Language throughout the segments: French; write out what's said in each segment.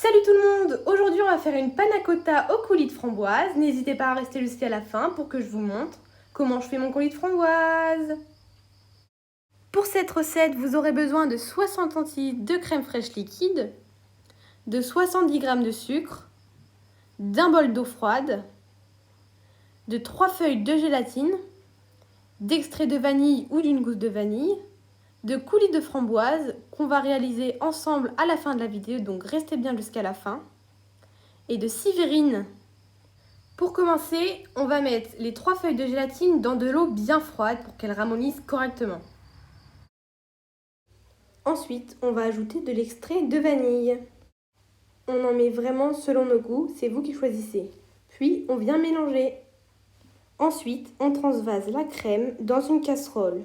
Salut tout le monde! Aujourd'hui on va faire une panna cotta au coulis de framboise. N'hésitez pas à rester jusqu'à la fin pour que je vous montre comment je fais mon coulis de framboise. Pour cette recette, vous aurez besoin de 60 centilitres de crème fraîche liquide, de 70 g de sucre, d'un bol d'eau froide, de 3 feuilles de gélatine, d'extrait de vanille ou d'une gousse de vanille, de coulis de framboise qu'on va réaliser ensemble à la fin de la vidéo, donc restez bien jusqu'à la fin, et de 6 verrines. Pour commencer, on va mettre les 3 feuilles de gélatine dans de l'eau bien froide pour qu'elles ramollissent correctement. Ensuite, on va ajouter de l'extrait de vanille. On en met vraiment selon nos goûts, c'est vous qui choisissez. Puis, on vient mélanger. Ensuite, on transvase la crème dans une casserole.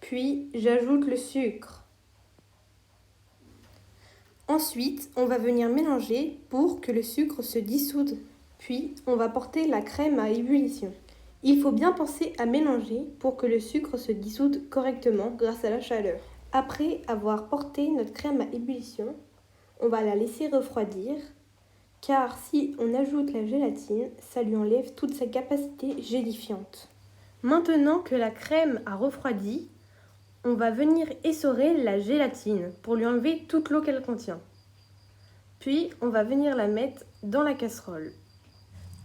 Puis, j'ajoute le sucre. Ensuite, on va venir mélanger pour que le sucre se dissoude. Puis, on va porter la crème à ébullition. Il faut bien penser à mélanger pour que le sucre se dissoude correctement grâce à la chaleur. Après avoir porté notre crème à ébullition, on va la laisser refroidir, car si on ajoute la gélatine, ça lui enlève toute sa capacité gélifiante. Maintenant que la crème a refroidi, on va venir essorer la gélatine pour lui enlever toute l'eau qu'elle contient. Puis, on va venir la mettre dans la casserole.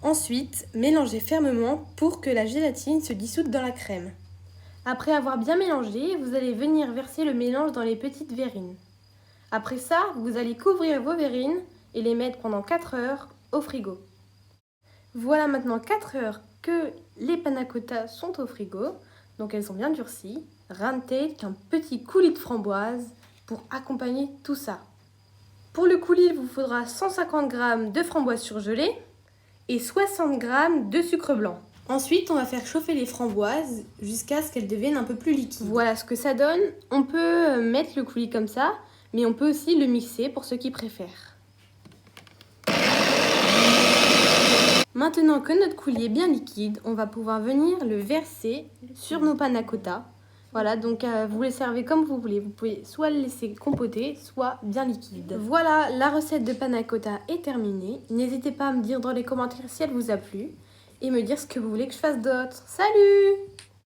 Ensuite, mélangez fermement pour que la gélatine se dissoude dans la crème. Après avoir bien mélangé, vous allez venir verser le mélange dans les petites verrines. Après ça, vous allez couvrir vos verrines et les mettre pendant 4 heures au frigo. Voilà maintenant 4 heures que les panna cotta sont au frigo, donc elles sont bien durcies. Rien de tel qu'un petit coulis de framboise pour accompagner tout ça. Pour le coulis, il vous faudra 150 g de framboises surgelées et 60 g de sucre blanc. Ensuite, on va faire chauffer les framboises jusqu'à ce qu'elles deviennent un peu plus liquides. Voilà ce que ça donne. On peut mettre le coulis comme ça, mais on peut aussi le mixer pour ceux qui préfèrent. Maintenant que notre coulis est bien liquide, on va pouvoir venir le verser sur nos panna cotta. Voilà, donc vous les servez comme vous voulez. Vous pouvez soit le laisser compoter, soit bien liquide. Voilà, la recette de panna cotta est terminée. N'hésitez pas à me dire dans les commentaires si elle vous a plu et me dire ce que vous voulez que je fasse d'autre. Salut!